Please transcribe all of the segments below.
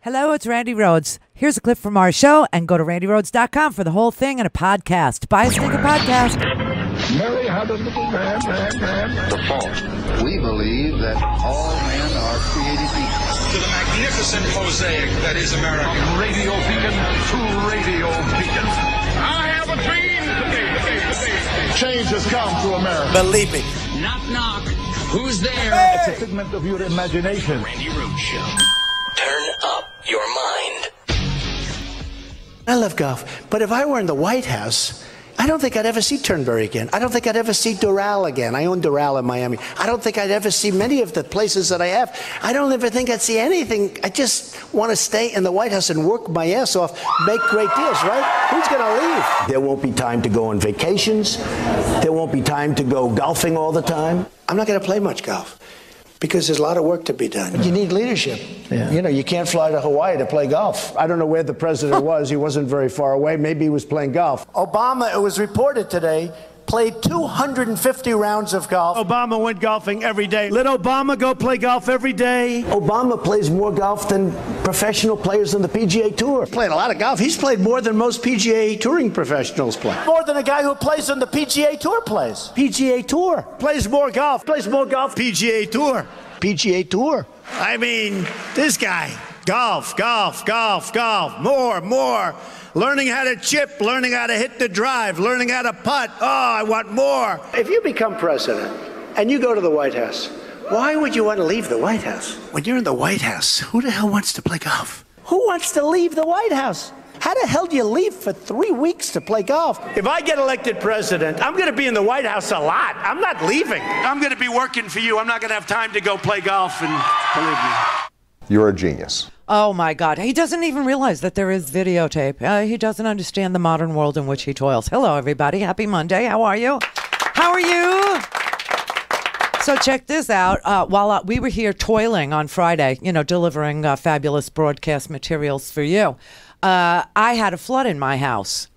Hello, it's Randi Rhodes. Here's a clip from our show, and go to randyrhodes.com for the whole thing and a podcast. Buy a stinker podcast. Mary had a little man. The fault. We believe that all men are created equal. To the magnificent mosaic that is America. From radio beacon to radio beacon. I have a dream today. Change has come to America. Believe me. Knock, knock. Who's there? It's a figment of your imagination. Randi Rhodes Show. Turn up your mind. I love golf, but if I were in the White House, I don't think I'd ever see Turnberry again. I don't think I'd ever see Doral again. I own Doral in Miami. I don't think I'd ever see many of the places that I have. I don't ever think I'd see anything. I just want to stay in the White House and work my ass off, make great deals, right? Who's going to leave? There won't be time to go on vacations. There won't be time to go golfing all the time. I'm not going to play much golf, because there's a lot of work to be done. You need leadership. Yeah. You know, you can't fly to Hawaii to play golf. I don't know where the president was. He wasn't very far away. Maybe he was playing golf. Obama, it was reported today, played 250 rounds of golf. Obama went golfing every day. Let Obama go play golf every day. Obama plays more golf than professional players on the PGA Tour. Played a lot of golf. He's played more than most PGA touring professionals play. More than a guy who plays on the PGA Tour plays. PGA Tour. Plays more golf. Plays more golf. PGA Tour. PGA Tour. I mean, this guy. Golf. More. Learning how to chip, learning how to hit the drive, learning how to putt. Oh, I want more. If you become president and you go to the White House, why would you want to leave the White House? When you're in the White House, who the hell wants to play golf? Who wants to leave the White House? How the hell do you leave for 3 weeks to play golf? If I get elected president, I'm going to be in the White House a lot. I'm not leaving. I'm going to be working for you. I'm not going to have time to go play golf, and believe me. You're a genius. Oh, my God. He doesn't even realize that there is videotape. He doesn't understand the modern world in which he toils. Hello, everybody. Happy Monday. How are you? How are you? So check this out. While we were here toiling on Friday, delivering fabulous broadcast materials for you, I had a flood in my house.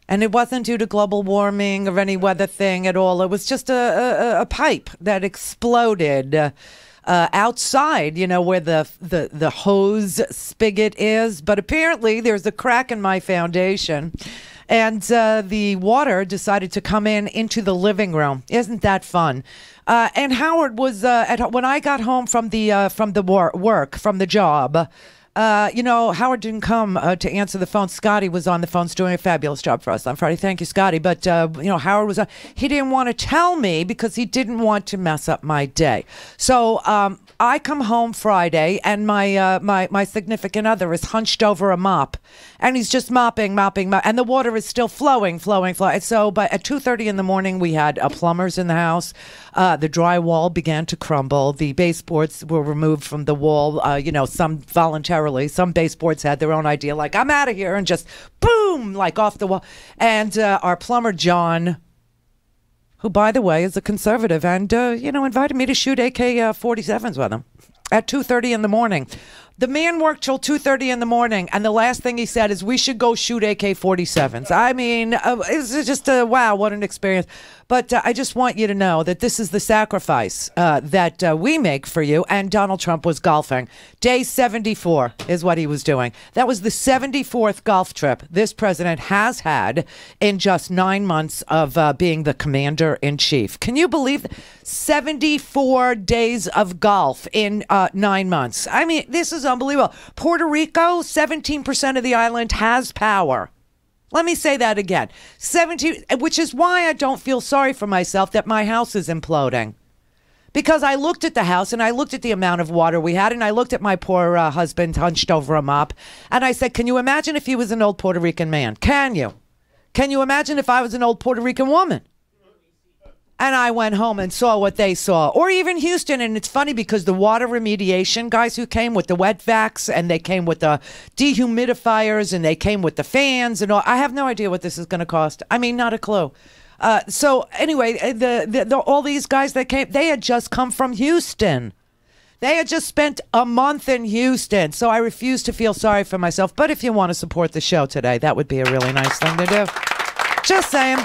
And it wasn't due to global warming or any weather thing at all. It was just a pipe that exploded outside, where the hose spigot is. But apparently there's a crack in my foundation, and the water decided to come into the living room. Isn't that fun? And Howard was when I got home from the job. Howard didn't come to answer the phone. Scotty was on the phone, doing a fabulous job for us on Friday. Thank you, Scotty. But, Howard was he didn't want to tell me because he didn't want to mess up my day. So I come home Friday, and my significant other is hunched over a mop, and he's just mopping, and the water is still flowing. And so, but at 2:30 in the morning, we had plumbers in the house. The drywall began to crumble. The baseboards were removed from the wall, some voluntarily. Some baseboards had their own idea, like, I'm out of here, and just boom, like off the wall. And our plumber, John, who, by the way, is a conservative, and, invited me to shoot AK-47s with him at 2:30 in the morning. The man worked till 2:30 in the morning, and the last thing he said is, we should go shoot AK-47s. I mean, it's just wow, what an experience. But I just want you to know that this is the sacrifice that we make for you. And Donald Trump was golfing. Day 74 is what he was doing. That was the 74th golf trip this president has had in just 9 months of being the commander-in-chief. Can you believe 74 days of golf in 9 months? I mean, this is unbelievable. Puerto Rico, 17% of the island has power. Let me say that again. 17, which is why I don't feel sorry for myself that my house is imploding. Because I looked at the house, and I looked at the amount of water we had, and I looked at my poor husband hunched over a mop, and I said, can you imagine if he was an old Puerto Rican man? Can you? Can you imagine if I was an old Puerto Rican woman? And I went home and saw what they saw. Or even Houston. And it's funny because the water remediation guys who came with the wet vacs, and they came with the dehumidifiers, and they came with the fans and all. I have no idea what this is going to cost. I mean, not a clue. So anyway, all these guys that came, they had just come from Houston. They had just spent a month in Houston. So I refuse to feel sorry for myself. But if you want to support the show today, that would be a really nice thing to do. Just saying.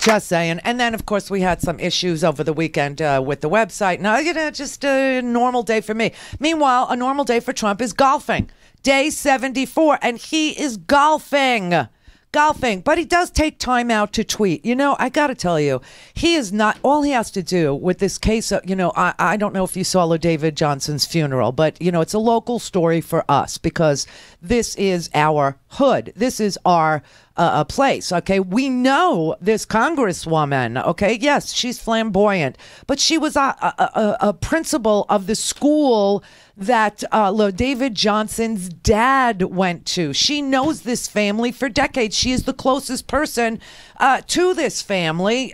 Just saying. And then, of course, we had some issues over the weekend with the website. Now, just a normal day for me. Meanwhile, a normal day for Trump is golfing. Day 74, and he is golfing. But he does take time out to tweet. I got to tell you, he is not, all he has to do with this case of, I don't know if you saw David Johnson's funeral, but, it's a local story for us because this is our hood. This is our place, okay? We know this congresswoman, okay? Yes, she's flamboyant, but she was a principal of the school that David Johnson's dad went to. She knows this family for decades. She is the closest person to this family,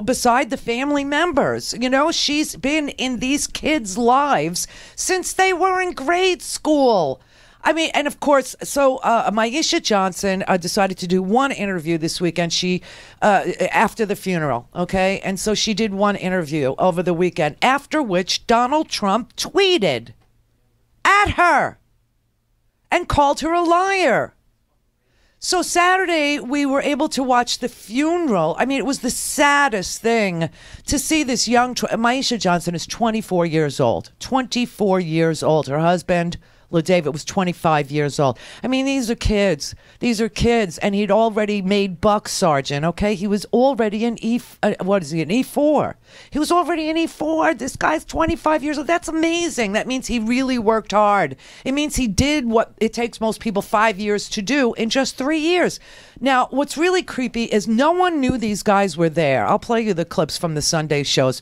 beside the family members. She's been in these kids' lives since they were in grade school. I mean, and of course, so Maisha Johnson decided to do one interview this weekend. She after the funeral, okay? And so she did one interview over the weekend, after which Donald Trump tweeted at her and called her a liar. So Saturday, we were able to watch the funeral. I mean, it was the saddest thing to see this young... Maisha Johnson is 24 years old. 24 years old. Her husband... David was 25 years old. I mean, these are kids. And he'd already made buck sergeant, okay? He was already an an E4. He was already an E4. This guy's 25 years old. That's amazing. That means he really worked hard. It means he did what it takes most people 5 years to do in just 3 years. Now, what's really creepy is no one knew these guys were there. I'll play you the clips from the Sunday shows.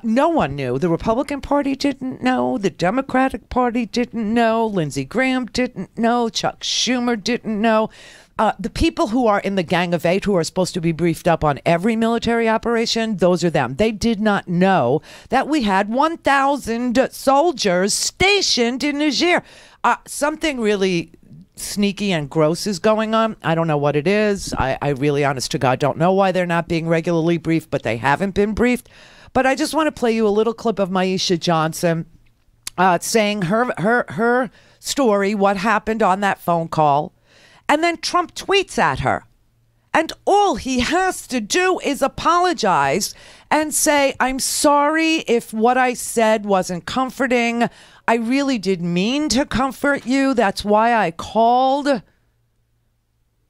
No one knew. The Republican Party didn't know. The Democratic Party didn't know. Lindsey Graham didn't know. Chuck Schumer didn't know. The people who are in the Gang of Eight, who are supposed to be briefed up on every military operation, those are them. They did not know that we had 1,000 soldiers stationed in Niger. Something really sneaky and gross is going on. I don't know what it is. I really, honest to God, don't know why they're not being regularly briefed, but they haven't been briefed. But I just want to play you a little clip of Maisha Johnson saying her story, what happened on that phone call. And then Trump tweets at her. And all he has to do is apologize and say, I'm sorry if what I said wasn't comforting. I really did mean to comfort you. That's why I called.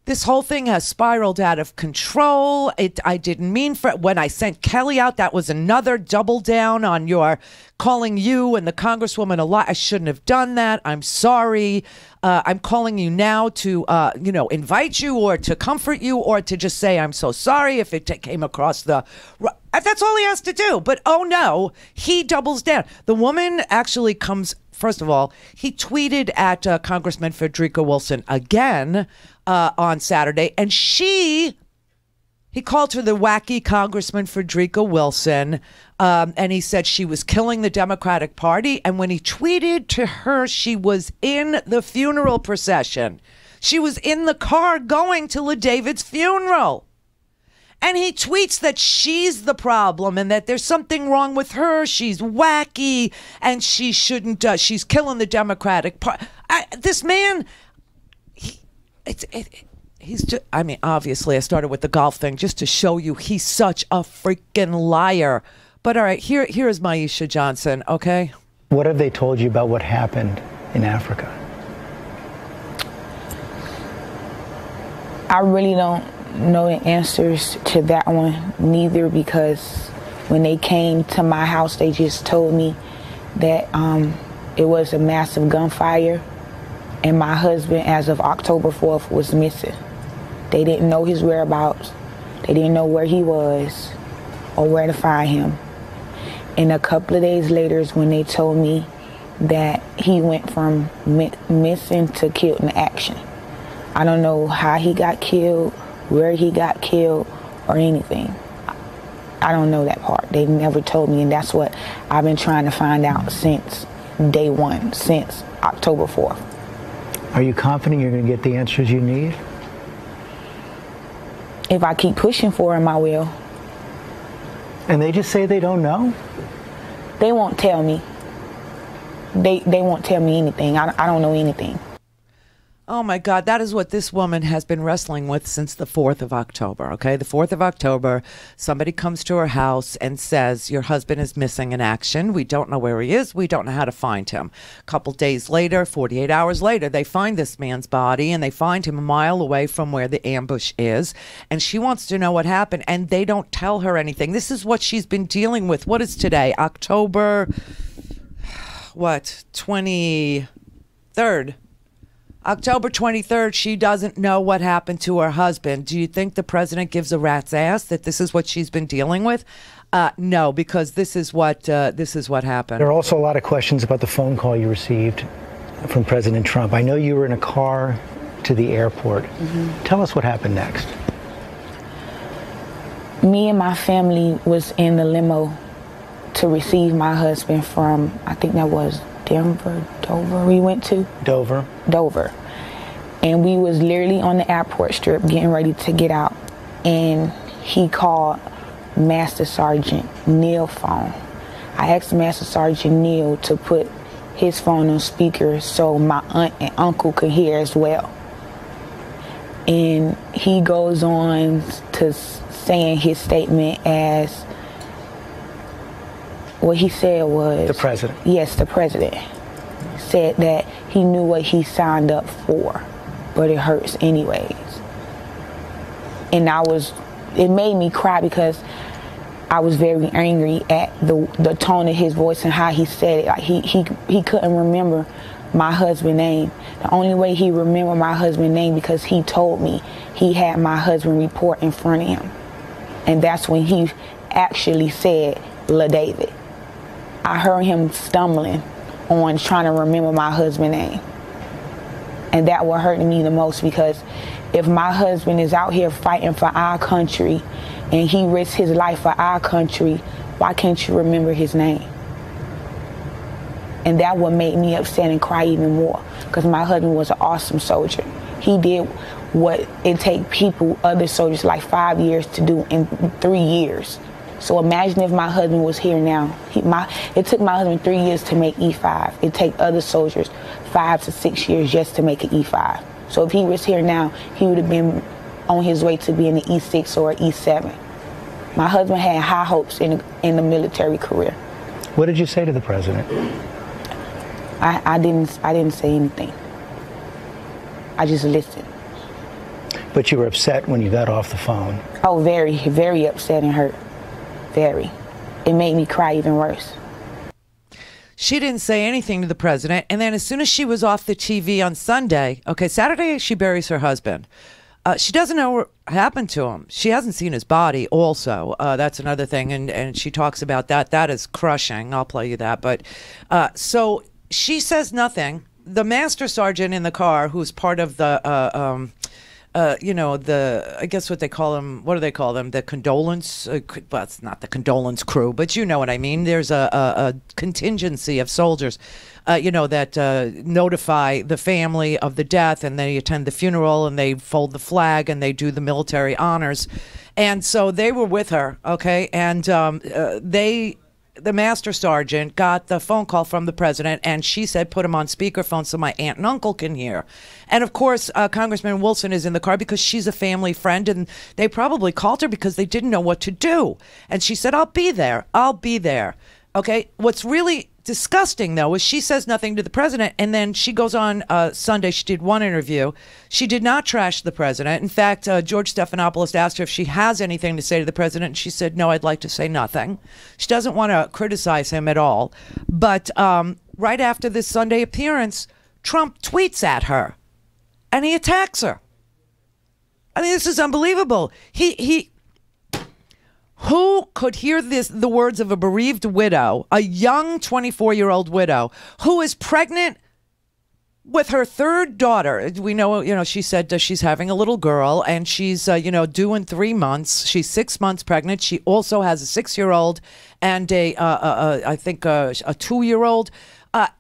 This whole thing has spiraled out of control. I didn't mean for it. When I sent Kelly out, that was another double down on your calling you and the Congresswoman a lie. I shouldn't have done that. I'm sorry. I'm calling you now to, invite you or to comfort you or to just say I'm so sorry if it came across the... That's all he has to do. But oh no, he doubles down. The woman actually comes... First of all, he tweeted at Congressman Frederica Wilson again on Saturday, and he called her the wacky Congressman Frederica Wilson, and he said she was killing the Democratic Party. And when he tweeted to her, she was in the funeral procession. She was in the car going to David's funeral. And he tweets that she's the problem and that there's something wrong with her. She's wacky and she shouldn't, she's killing the Democratic Party. This man, he's just, I mean, obviously I started with the golf thing just to show you he's such a freaking liar. But all right, here is Maisha Johnson, okay? What have they told you about what happened in Africa? I really don't know the answers to that one, neither, because when they came to my house, they just told me that it was a massive gunfire and my husband, as of October 4th, was missing. They didn't know his whereabouts. They didn't know where he was or where to find him. And a couple of days later is when they told me that he went from missing to killed in action. I don't know how he got killed, where he got killed, or anything. I don't know that part. They never told me, and that's what I've been trying to find out since day one, since October 4th. Are you confident you're going to get the answers you need? If I keep pushing for them, I will. And they just say they don't know? They won't tell me. They won't tell me anything. I don't know anything. Oh, my God. That is what this woman has been wrestling with since the 4th of October, okay? The 4th of October, somebody comes to her house and says, your husband is missing in action. We don't know where he is. We don't know how to find him. A couple days later, 48 hours later, they find this man's body, and they find him a mile away from where the ambush is. And she wants to know what happened, and they don't tell her anything. This is what she's been dealing with. What is today? October, 23rd. October 23rd, she doesn't know what happened to her husband. Do you think the president gives a rat's ass that this is what she's been dealing with? No, because this is what happened. There are also a lot of questions about the phone call you received from President Trump. I know you were in a car to the airport. Mm-hmm. Tell us what happened next. Me and my family was in the limo to receive my husband from, I think that was Denver, Dover we went to. Dover. And we was literally on the airport strip getting ready to get out. And he called Master Sergeant Neil's phone. I asked Master Sergeant Neil to put his phone on speaker so my aunt and uncle could hear as well. And he goes on to saying his statement as, what he said was... The president. Yes, the president said that he knew what he signed up for, but it hurts anyways. And it made me cry because I was very angry at the tone of his voice and how he said it. Like he couldn't remember my husband's name. The only way he remembered my husband's name because he told me he had my husband report in front of him. And that's when he actually said, La David. I heard him stumbling on trying to remember my husband's name. And that what hurt me the most, because if my husband is out here fighting for our country and he risks his life for our country, why can't you remember his name? And that what made me upset and cry even more, because my husband was an awesome soldier. He did what it take people, other soldiers, like 5 years to do in 3 years. So imagine if my husband was here now. It took my husband 3 years to make E5. It take other soldiers 5 to 6 years just to make an E5. So if he was here now, he would have been on his way to being an E6 or an E7. My husband had high hopes in the military career. What did you say to the president? I didn't say anything. I just listened. But you were upset when you got off the phone. Oh, very, very upset and hurt. Very. It made me cry even worse. She didn't say anything to the president. And then as soon as she was off the TV on Sunday, okay, Saturday she buries her husband. She doesn't know what happened to him. She hasn't seen his body also. That's another thing. And she talks about that. That is crushing. I'll play you that. But so she says nothing. The master sergeant in the car, who's part of the I guess what they call them, what do they call them? The condolence, well, it's not the condolence crew, but you know what I mean. There's a contingency of soldiers, that notify the family of the death, and they attend the funeral, and they fold the flag, and they do the military honors. And so they were with her, okay, and the master sergeant got the phone call from the president, and she said, put him on speakerphone so my aunt and uncle can hear. And of course, Congressman Wilson is in the car because she's a family friend, and they probably called her because they didn't know what to do. And she said, I'll be there. I'll be there. Okay. What's really disgusting, though, is she says nothing to the president, and then she goes on Sunday. She did one interview. She did not trash the president. In fact, George Stephanopoulos asked her if she has anything to say to the president, and she said, no, I'd like to say nothing. She doesn't want to criticize him at all. But right after this Sunday appearance, Trump tweets at her, and he attacks her. I mean, this is unbelievable. Who could hear the words of a bereaved widow, a young 24-year-old widow, who is pregnant with her third daughter? We know, she said she's having a little girl, and she's, due in 3 months. She's 6 months pregnant. She also has a 6-year-old and I think a 2-year-old.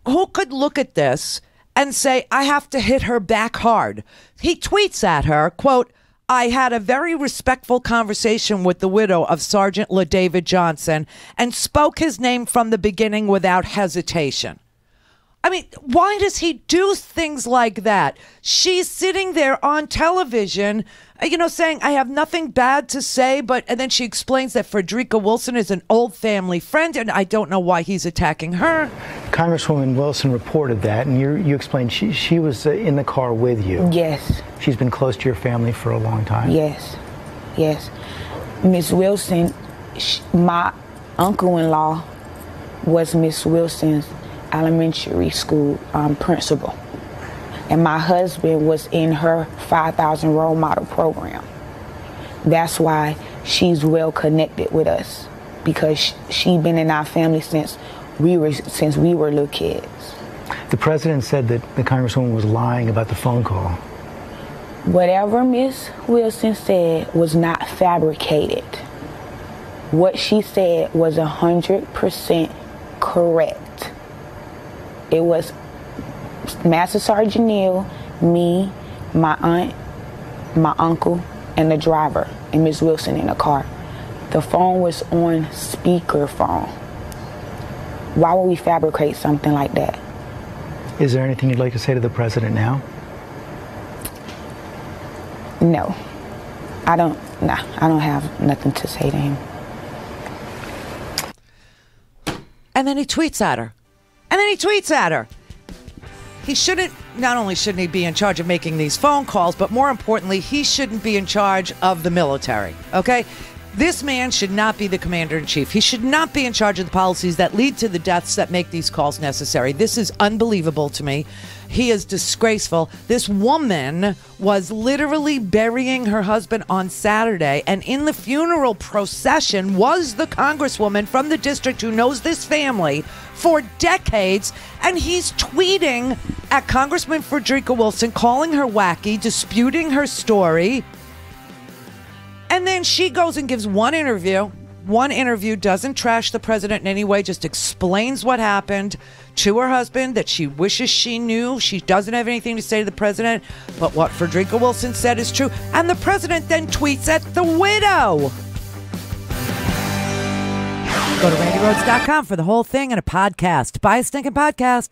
Who could look at this and say, I have to hit her back hard? He tweets at her, quote, I had a very respectful conversation with the widow of Sergeant LaDavid Johnson and spoke his name from the beginning without hesitation. I mean, why does he do things like that? She's sitting there on television, saying, I have nothing bad to say, and then she explains that Frederica Wilson is an old family friend, and I don't know why he's attacking her. Congresswoman Wilson reported that, and you explained she was in the car with you. Yes. She's been close to your family for a long time. Yes. Miss Wilson, my uncle-in-law was Miss Wilson's elementary school principal, and my husband was in her 5,000 role model program. That's why she's well connected with us, because she been in our family since we were little kids. The president said that the Congresswoman was lying about the phone call. Whatever Miss Wilson said was not fabricated. What she said was 100% correct. It was Master Sergeant Neal, me, my aunt, my uncle, and the driver, and Miss Wilson in the car. The phone was on speakerphone. Why would we fabricate something like that? Is there anything you'd like to say to the president now? No. I don't have nothing to say to him. And then he tweets at her. Not only shouldn't he be in charge of making these phone calls, but more importantly, he shouldn't be in charge of the military, okay? This man should not be the commander-in-chief. He should not be in charge of the policies that lead to the deaths that make these calls necessary. This is unbelievable to me. He is disgraceful. This woman was literally burying her husband on Saturday, and in the funeral procession was the congresswoman from the district who knows this family for decades, and he's tweeting at Congressman Frederica Wilson, calling her wacky, disputing her story. And then she goes and gives one interview, doesn't trash the president in any way, just explains what happened to her husband, that she wishes she knew. She doesn't have anything to say to the president, but what Frederica Wilson said is true. And the president then tweets at the widow. Go to RandiRhodes.com for the whole thing and a podcast. Buy a stinking podcast.